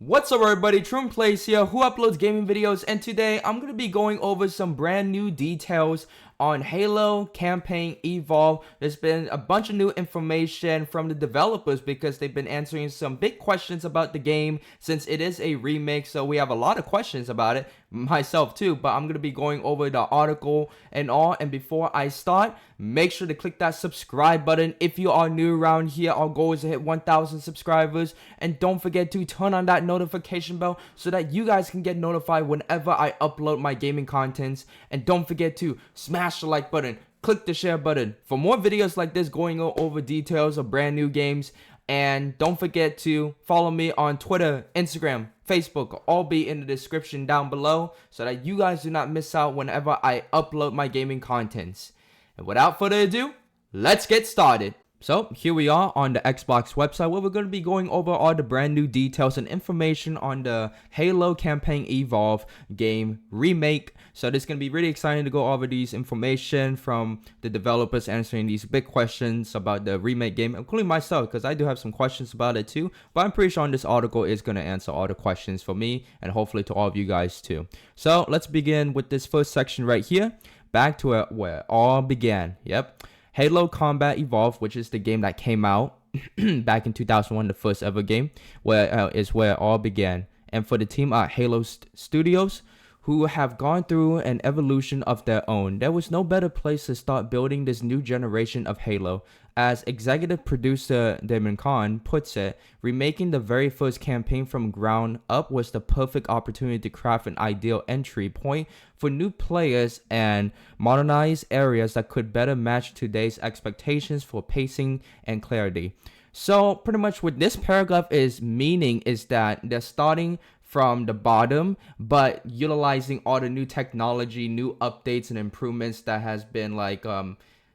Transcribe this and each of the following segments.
What's up everybody, Troon Plays here, who uploads gaming videos, and today I'm going to be going over some brand new details on Halo Campaign Evolve. There's been a bunch of new information from the developers because they've been answering some big questions about the game since it is a remake, so we have a lot of questions about it, myself too, but I'm going to be going over the article and all. And before I start, make sure to click that subscribe button if you are new around here. Our goal is to hit 1,000 subscribers, and don't forget to turn on that notification bell so that you guys can get notified whenever I upload my gaming contents. And don't forget to smash the like button, click the share button for more videos like this going over details of brand new games. And don't forget to follow me on Twitter, Instagram, Facebook, all be in the description down below so that you guys do not miss out whenever I upload my gaming contents. And without further ado, let's get started. So here we are on the Xbox website where we're going to be going over all the brand new details and information on the Halo Campaign Evolve game remake. So this is going to be really exciting to go over these information from the developers answering these big questions about the remake game, including myself, because I do have some questions about it too. But I'm pretty sure this article is going to answer all the questions for me and hopefully to all of you guys too. So let's begin with this first section right here. Back to where it all began. Yep. Halo Combat Evolved, which is the game that came out back in 2001, the first ever game, where is where it all began. And for the team at Halo Studios, who have gone through an evolution of their own, there was no better place to start building this new generation of Halo. As executive producer Damon Khan puts it, remaking the very first campaign from ground up was the perfect opportunity to craft an ideal entry point for new players and modernize areas that could better match today's expectations for pacing and clarity. So pretty much what this paragraph is meaning is that they're starting from the bottom, but utilizing all the new technology, new updates and improvements that has been like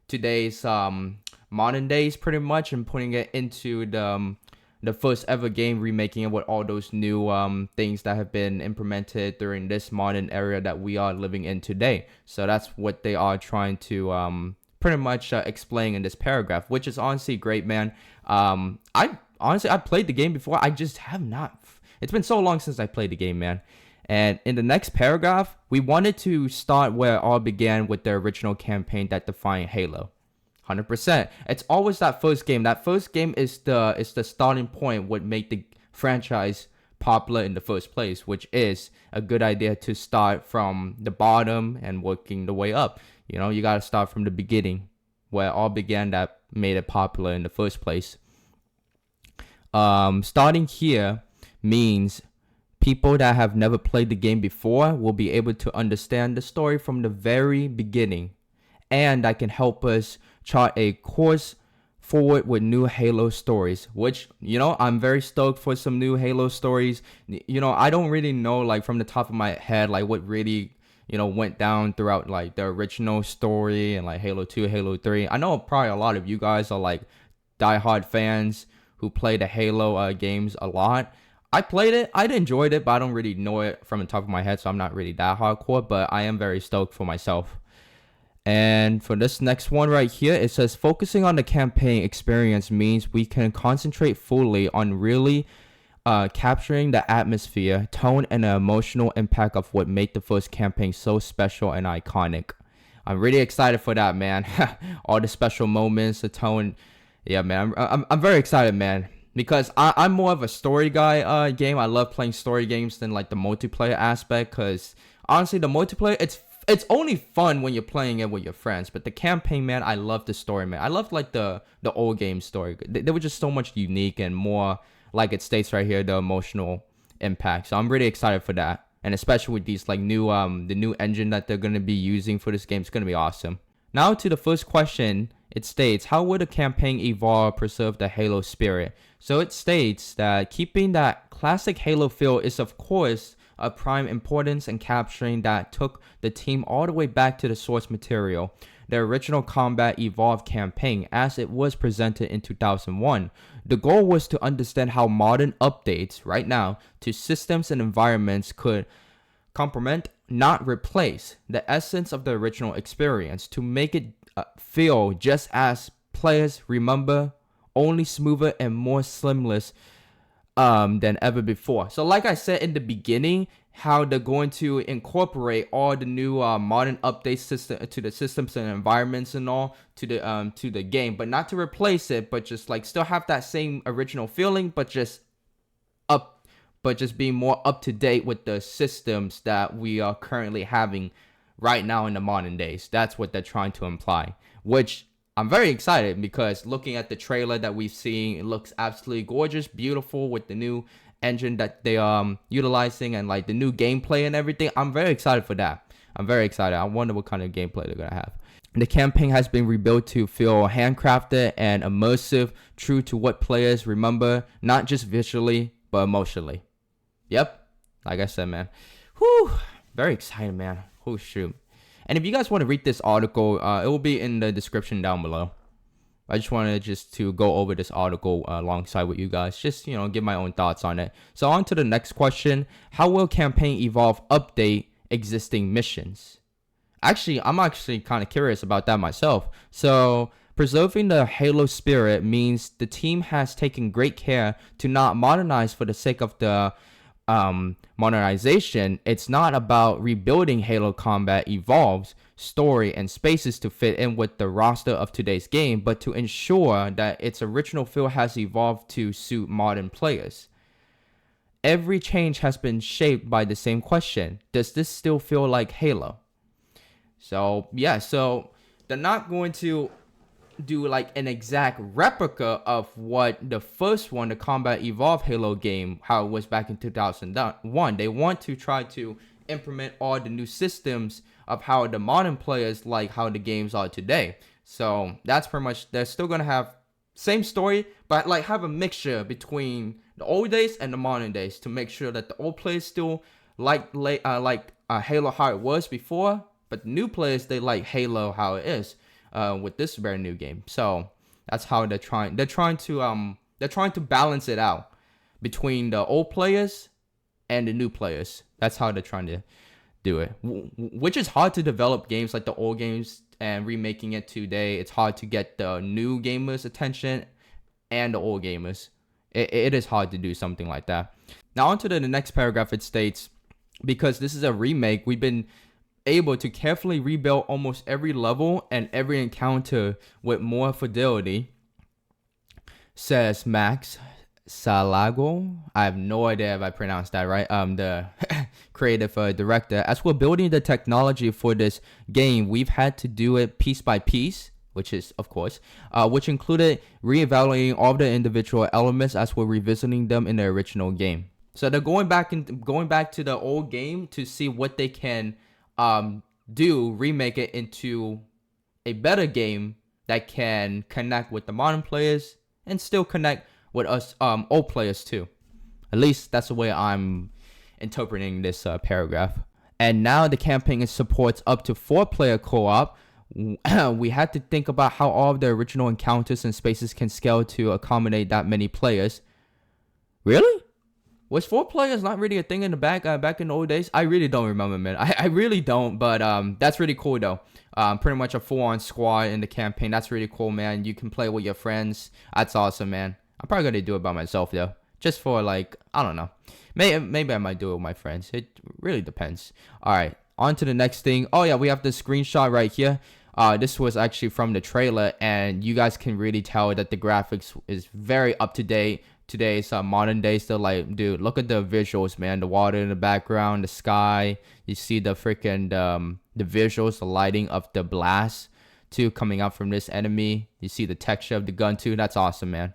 today's modern days pretty much, and putting it into the first ever game, remaking it with all those new things that have been implemented during this modern era that we are living in today. So that's what they are trying to pretty much explain in this paragraph, which is honestly great, man. I played the game before. I just have not. It's been so long since I played the game, man. And in the next paragraph, we wanted to start where it all began with the original campaign that defined Halo. 100%. It's always that first game. That first game is the starting point, what made the franchise popular in the first place, which is a good idea to start from the bottom and working the way up. You know, you got to start from the beginning, where it all began that made it popular in the first place. Starting here means people that have never played the game before will be able to understand the story from the very beginning, and that can help us chart a course forward with new Halo stories, which, you know, I'm very stoked for some new Halo stories. You know, I don't really know, like, from the top of my head, like, what really, you know, went down throughout, like, the original story and, like, Halo 2, Halo 3. I know probably a lot of you guys are, like, diehard fans who play the Halo games a lot. I played it, I enjoyed it, but I don't really know it from the top of my head, so I'm not really that hardcore, but I am very stoked for myself. And for this next one right here, it says focusing on the campaign experience means we can concentrate fully on really capturing the atmosphere, tone, and the emotional impact of what made the first campaign so special and iconic. I'm really excited for that, man. All the special moments, the tone. Yeah, man, I'm very excited, man. Because I'm more of a story guy game. I love playing story games than like the multiplayer aspect. Because honestly, the multiplayer, it's only fun when you're playing it with your friends. But the campaign, man, I love the story, man. I love like the old game story. They were just so much unique and more, like it states right here, the emotional impact. So I'm really excited for that. And especially with these like new the new engine that they're gonna be using for this game, it's gonna be awesome. Now to the first question. It states, how would a campaign evolve preserve the Halo spirit? So it states that keeping that classic Halo feel is of course of prime importance, and capturing that took the team all the way back to the source material, the original Combat Evolved campaign as it was presented in 2001. The goal was to understand how modern updates right now to systems and environments could complement, not replace, the essence of the original experience, to make it feel just as players remember, only smoother and more seamless than ever before. So like I said in the beginning, how they're going to incorporate all the new modern update system to the systems and environments and all to the game, but not to replace it, but just like still have that same original feeling, but just being more up to date with the systems that we are currently having right now in the modern days. That's what they're trying to imply, which I'm very excited because looking at the trailer that we've seen, it looks absolutely gorgeous, beautiful with the new engine that they utilizing and like the new gameplay and everything. I'm very excited for that. I'm very excited. I wonder what kind of gameplay they're gonna have. The campaign has been rebuilt to feel handcrafted and immersive, true to what players remember, not just visually, but emotionally. Yep, like I said, man. Whew, very excited, man. Oh, shoot. And if you guys want to read this article, it will be in the description down below. I just wanted to go over this article alongside with you guys. Just, give my own thoughts on it. So on to the next question. How will Campaign Evolve update existing missions? Actually, I'm kind of curious about that myself. So preserving the Halo spirit means the team has taken great care to not modernize for the sake of the modernization. It's not about rebuilding Halo Combat Evolve's story and spaces to fit in with the roster of today's game, but to ensure that its original feel has evolved to suit modern players. Every change has been shaped by the same question: does this still feel like Halo? So yeah, so they're not going to do like an exact replica of what the first one, the Combat Evolve Halo game, how it was back in 2001. They want to try to implement all the new systems of how the modern players like how the games are today. So that's pretty much, they're still gonna have same story, but like have a mixture between the old days and the modern days to make sure that the old players still like Halo how it was before, but the new players, they like Halo how it is. With this brand new game. So that's how they're trying to balance it out between the old players and the new players. That's how they're trying to do it, which is hard to develop games like the old games and remaking it today. It's hard to get the new gamers attention and the old gamers. It is hard to do something like that. Now on to the next paragraph. It states, because this is a remake, we've been able to carefully rebuild almost every level and every encounter with more fidelity, says Max Salago. I have no idea if I pronounced that right. The creative director. As we're building the technology for this game, we've had to do it piece by piece, which is, of course, which included reevaluating all of the individual elements as we're revisiting them in the original game. So they're going back to the old game to see what they can remake it into a better game that can connect with the modern players and still connect with us old players too. At least that's the way I'm interpreting this paragraph. And now the campaign supports up to 4-player co-op. We had to think about how all of the original encounters and spaces can scale to accommodate that many players. Really? Was 4 players not really a thing in the back in the old days? I really don't remember, man. I really don't, but that's really cool though. Pretty much a full-on squad in the campaign. That's really cool, man. You can play with your friends. That's awesome, man. I'm probably gonna do it by myself though, just for like, I don't know. Maybe I might do it with my friends. It really depends. All right, on to the next thing. Oh yeah, we have the screenshot right here. This was actually from the trailer, and you guys can really tell that the graphics is very up to date. Today's modern days, they're like, dude, look at the visuals, man. The water in the background, the sky. You see the freaking the visuals, the lighting of the blast too coming out from this enemy. You see the texture of the gun too. That's awesome, man.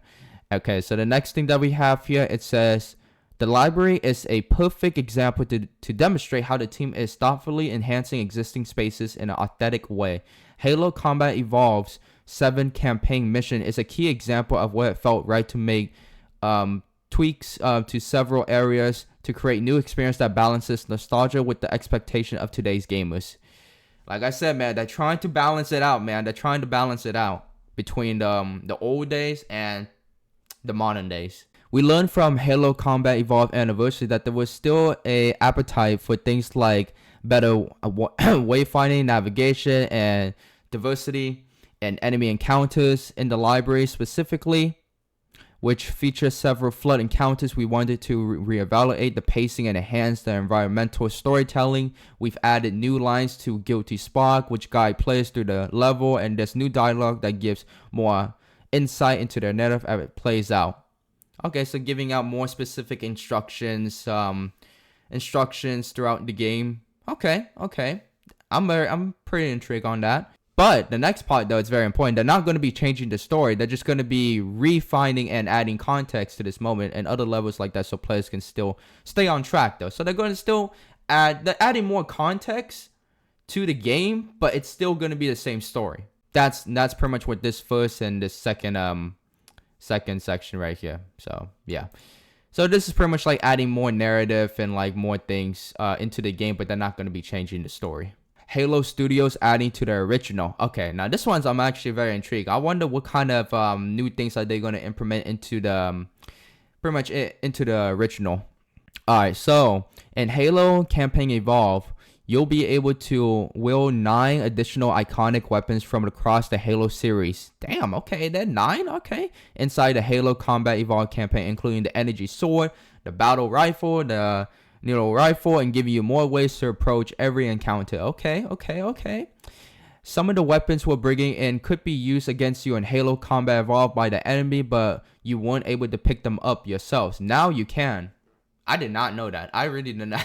Okay, so the next thing that we have here, it says the library is a perfect example to demonstrate how the team is thoughtfully enhancing existing spaces in an authentic way. Halo Combat Evolve's 7 campaign mission is a key example of where it felt right to make tweaks to several areas to create new experience that balances nostalgia with the expectation of today's gamers. Like I said, man, they're trying to balance it out, man. They're trying to balance it out between the old days and the modern days. We learned from Halo Combat Evolved Anniversary that there was still a appetite for things like better wayfinding, navigation, and diversity and enemy encounters in the library specifically. which features several flood encounters. We wanted to reevaluate the pacing and enhance the environmental storytelling. We've added new lines to Guilty Spark, which guide players through the level, and there's new dialogue that gives more insight into their narrative as it plays out. Okay, so giving out more specific instructions throughout the game. Okay. I'm pretty intrigued on that. But the next part, though, is very important. They're not going to be changing the story. They're just going to be refining and adding context to this moment and other levels like that, so players can still stay on track, though. So they're going to still they're adding more context to the game, but it's still going to be the same story. That's pretty much what this first and this second section right here. So yeah. So this is pretty much like adding more narrative and like more things into the game, but they're not going to be changing the story. Halo Studios adding to the original. Okay, now this one's I'm actually very intrigued. I wonder what kind of new things are they going to implement into the pretty much into the original. All right, so in Halo Campaign Evolve, you'll be able to wield 9 additional iconic weapons from across the Halo series. Damn, okay, then 9, okay. Inside the Halo Combat Evolve campaign, including the Energy Sword, the Battle Rifle, the Needle Rifle, and giving you more ways to approach every encounter. Okay. Some of the weapons we're bringing in could be used against you in Halo Combat Evolved by the enemy, but you weren't able to pick them up yourselves. Now you can. I did not know that. I really did not.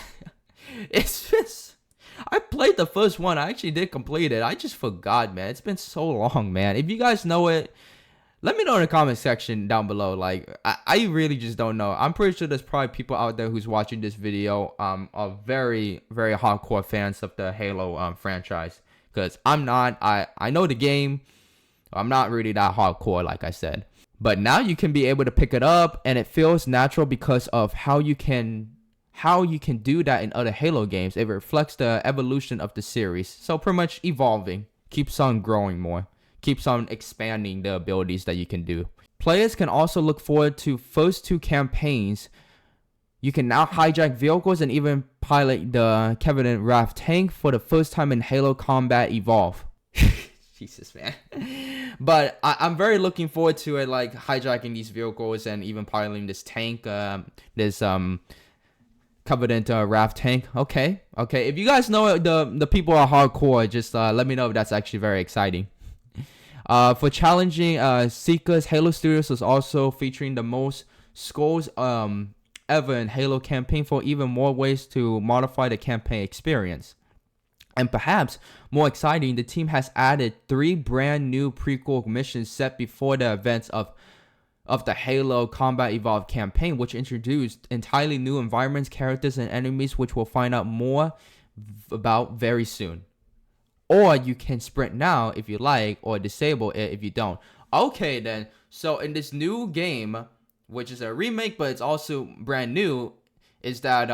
It's just... I played the first one. I actually did complete it. I just forgot, man. It's been so long, man. If you guys know it, let me know in the comment section down below. Like, I really just don't know. I'm pretty sure there's probably people out there who's watching this video are very, very hardcore fans of the Halo franchise. Because I'm not. I know the game. I'm not really that hardcore, like I said. But now you can be able to pick it up, and it feels natural because of how you can do that in other Halo games. It reflects the evolution of the series. So pretty much evolving, keeps on growing more, keeps on expanding the abilities that you can do. Players can also look forward to first 2 campaigns. You can now hijack vehicles and even pilot the Covenant Raft tank for the first time in Halo Combat Evolve. Jesus, man. But I'm very looking forward to it, like hijacking these vehicles and even piloting this tank, this Covenant Raft tank. Okay. If you guys know the people are hardcore, just let me know if that's actually very exciting. For challenging seekers, Halo Studios is also featuring the most skulls ever in Halo campaign for even more ways to modify the campaign experience. And perhaps more exciting, the team has added 3 brand new prequel missions set before the events of the Halo Combat Evolved campaign, which introduced entirely new environments, characters, and enemies, which we'll find out more about very soon. Or you can sprint now if you like, or disable it if you don't. Okay, then. So in this new game, which is a remake, but it's also brand new, is that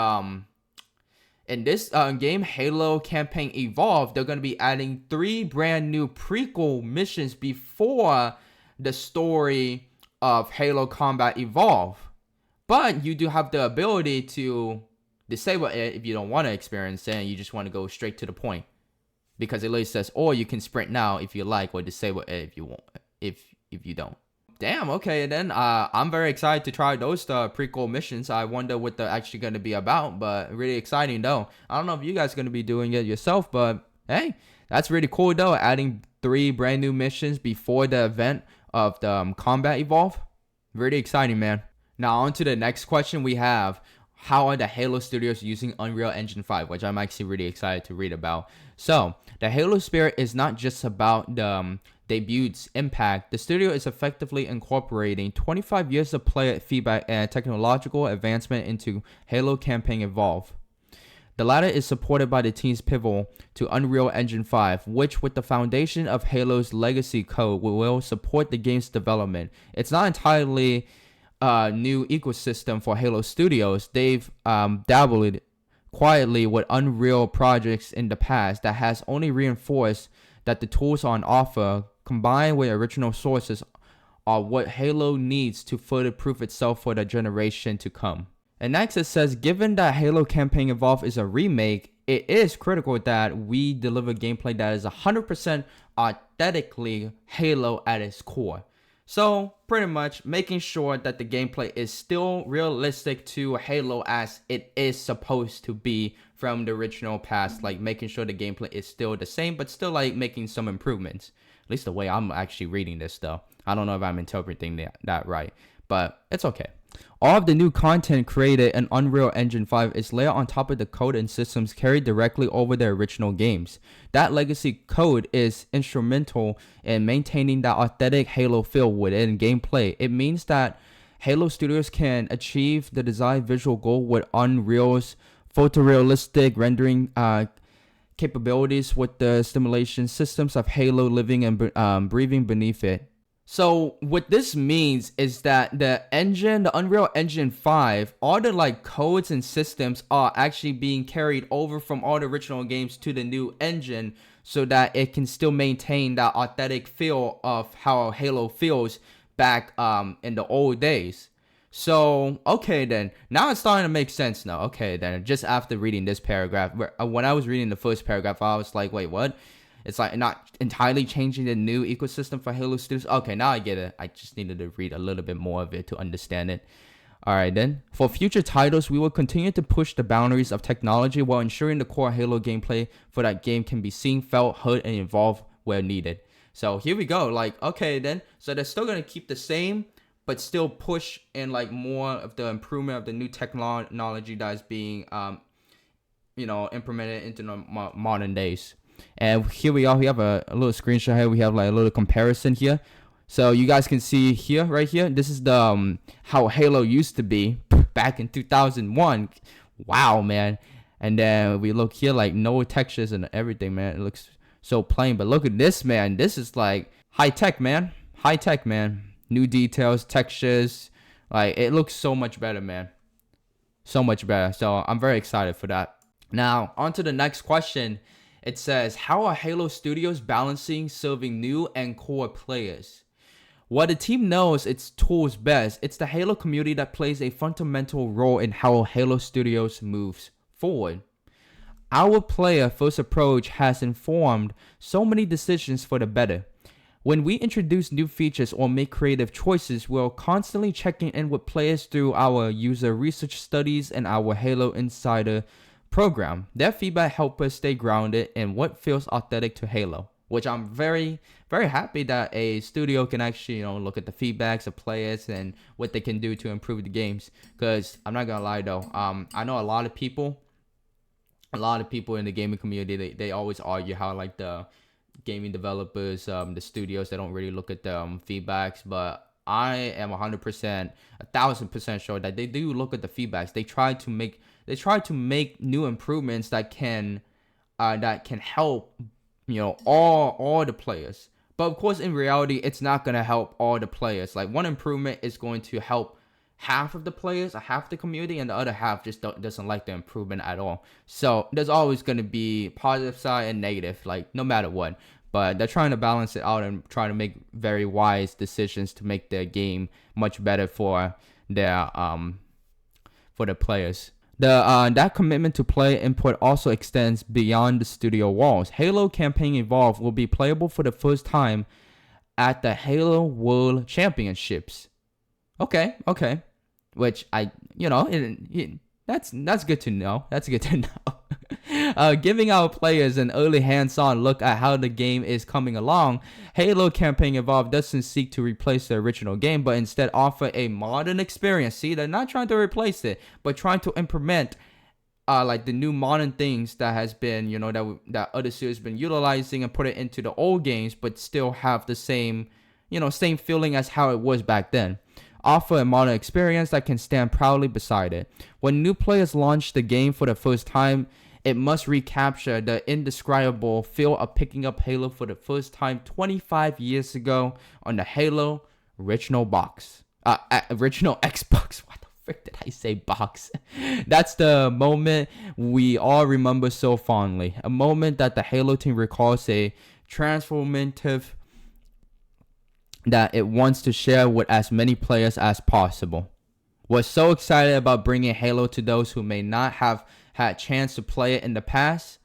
in this game, Halo Campaign Evolved, they're going to be adding 3 brand new prequel missions before the story of Halo Combat Evolve. But you do have the ability to disable it if you don't want to experience it and you just want to go straight to the point. Because it literally says, or you can sprint now if you like, or disable it if you want, if you don't. Damn, okay, then I'm very excited to try those prequel missions. I wonder what they're actually going to be about, but really exciting though. I don't know if you guys are going to be doing it yourself, but hey, that's really cool though, adding 3 brand new missions before the event of the Combat Evolve. Really exciting, man. Now on to the next question we have. How are the Halo Studios using Unreal Engine 5, which I'm actually really excited to read about. So, the Halo spirit is not just about the debut's impact. The studio is effectively incorporating 25 years of player feedback and technological advancement into Halo Campaign Evolve. The latter is supported by the team's pivot to Unreal Engine 5, which with the foundation of Halo's legacy code will support the game's development. It's not entirely new ecosystem for Halo Studios. They've dabbled quietly with Unreal projects in the past that has only reinforced that the tools on offer, combined with original sources, are what Halo needs to further prove itself for the generation to come. And next it says, given that Halo Campaign Evolved is a remake, it is critical that we deliver gameplay that is 100% authentically Halo at its core. So pretty much making sure that the gameplay is still realistic to Halo as it is supposed to be from the original past, like making sure the gameplay is still the same, but still like making some improvements. At least the way I'm actually reading this though. I don't know if I'm interpreting that right, but it's okay. All of the new content created in Unreal Engine 5 is layered on top of the code and systems carried directly over the original games. That legacy code is instrumental in maintaining that authentic Halo feel within gameplay. It means that Halo Studios can achieve the desired visual goal with Unreal's photorealistic rendering capabilities with the stimulation systems of Halo living and breathing beneath it. So what this means is that the Unreal Engine 5, all the like codes and systems are actually being carried over from all the original games to the new engine so that it can still maintain that authentic feel of how Halo feels back in the old days. So, okay then, now it's starting to make sense now. Okay then, just after reading this paragraph, when I was reading the first paragraph, I was like, wait, what? It's like not entirely changing the new ecosystem for Halo Studios. Okay, now I get it. I just needed to read a little bit more of it to understand it. Alright then. For future titles, we will continue to push the boundaries of technology while ensuring the core Halo gameplay for that game can be seen, felt, heard, and evolved where needed. So here we go. Like, okay then. So they're still going to keep the same, but still push in like more of the improvement of the new technology that is being, implemented into the modern days. And here we are. We have a little screenshot here. We have like a little comparison here. So you guys can see here, right here. This is the how Halo used to be back in 2001. Wow, man. And then we look here, like no textures and everything, man. It looks so plain. But look at this, man. This is like high tech, man. High tech, man. New details, textures. Like it looks so much better, man. So much better. So I'm very excited for that. Now, on to the next question. It says, how are Halo Studios balancing serving new and core players? While the team knows its tools best, it's the Halo community that plays a fundamental role in how Halo Studios moves forward. Our player-first approach has informed so many decisions for the better. When we introduce new features or make creative choices, we're constantly checking in with players through our user research studies and our Halo Insider program. Their feedback helps us stay grounded in what feels authentic to Halo, which I'm very, very happy that a studio can actually, look at the feedbacks of players and what they can do to improve the games. Because I'm not gonna lie though, I know a lot of people in the gaming community, they always argue how like the gaming developers, the studios, they don't really look at the feedbacks, but I am 100%, 1000% sure that they do look at the feedbacks. They try to make new improvements that can help all the players. But of course, in reality, it's not gonna help all the players. Like one improvement is going to help half of the players, or half the community, and the other half just doesn't like the improvement at all. So there's always gonna be positive side and negative, like no matter what. But they're trying to balance it out and try to make very wise decisions to make their game much better for their players. That commitment to player input also extends beyond the studio walls. Halo Campaign Evolved will be playable for the first time at the Halo World Championships. Okay. Which that's good to know. That's good to know. Giving our players an early hands-on look at how the game is coming along, Halo Campaign Evolved doesn't seek to replace the original game, but instead offer a modern experience. See, they're not trying to replace it, but trying to implement like the new modern things that has been, that other series been utilizing and put it into the old games, but still have the same feeling as how it was back then. Offer a modern experience that can stand proudly beside it. When new players launch the game for the first time, it must recapture the indescribable feel of picking up Halo for the first time 25 years ago on the Halo original original Xbox. What the frick did I say box? That's the moment we all remember so fondly. A moment that the Halo team recalls a transformative that it wants to share with as many players as possible. We're so excited about bringing Halo to those who may not have had a chance to play it in the past.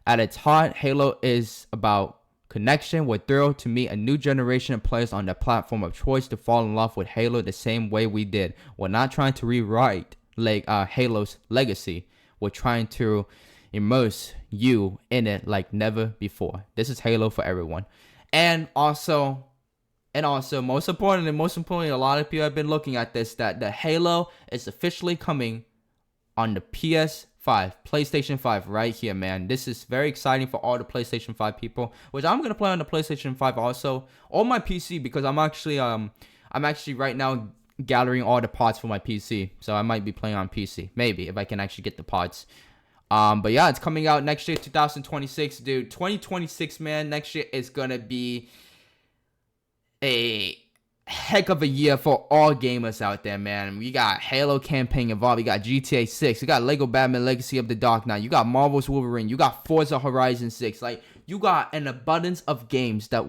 At its heart, Halo is about connection. We're thrilled to meet a new generation of players on the platform of choice to fall in love with Halo the same way we did. We're not trying to rewrite Halo's legacy. We're trying to immerse you in it like never before. This is Halo for everyone. And also, most importantly, a lot of people have been looking at this, that the Halo is officially coming on the PS5, PlayStation 5 right here, man. This is very exciting for all the PlayStation 5 people, which I'm going to play on the PlayStation 5 also, or my PC, because I'm actually right now gathering all the parts for my PC. So I might be playing on PC, maybe, if I can actually get the parts. But yeah, it's coming out next year, 2026, dude. 2026, man. Next year is going to be a heck of a year for all gamers out there, man. We got Halo campaign involved. We got GTA 6. We got Lego Batman Legacy of the Dark Knight. You got Marvel's Wolverine. You got Forza Horizon 6. Like, you got an abundance of games that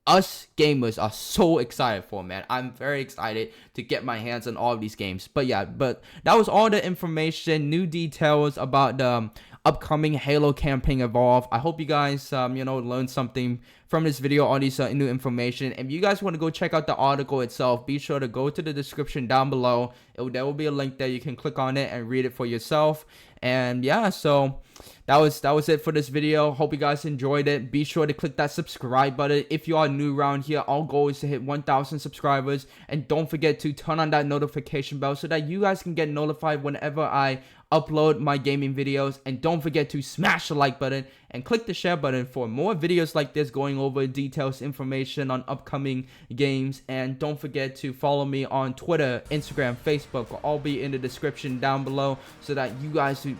us gamers are so excited for, man. I'm very excited to get my hands on all of these games. But yeah, that was all the information, new details about the upcoming Halo campaign Evolve. I hope you guys learned something from this video, all these new information. If you guys want to go check out the article itself, be sure to go to the description down below. There will be a link there. You can click on it and read it for yourself. And yeah, so that was it for this video. Hope you guys enjoyed it. Be sure to click that subscribe button if you are new around here. Our goal is to hit 1,000 subscribers, and don't forget to turn on that notification bell so that you guys can get notified whenever I upload my gaming videos. And don't forget to smash the like button and click the share button for more videos like this, going over details, information on upcoming games. And don't forget to follow me on Twitter, Instagram, Facebook. Will all be in the description down below, so that you guys do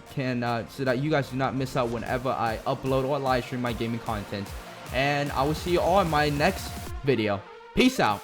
not miss out whenever I upload or live stream my gaming content. And I will see you all in my next video. Peace out.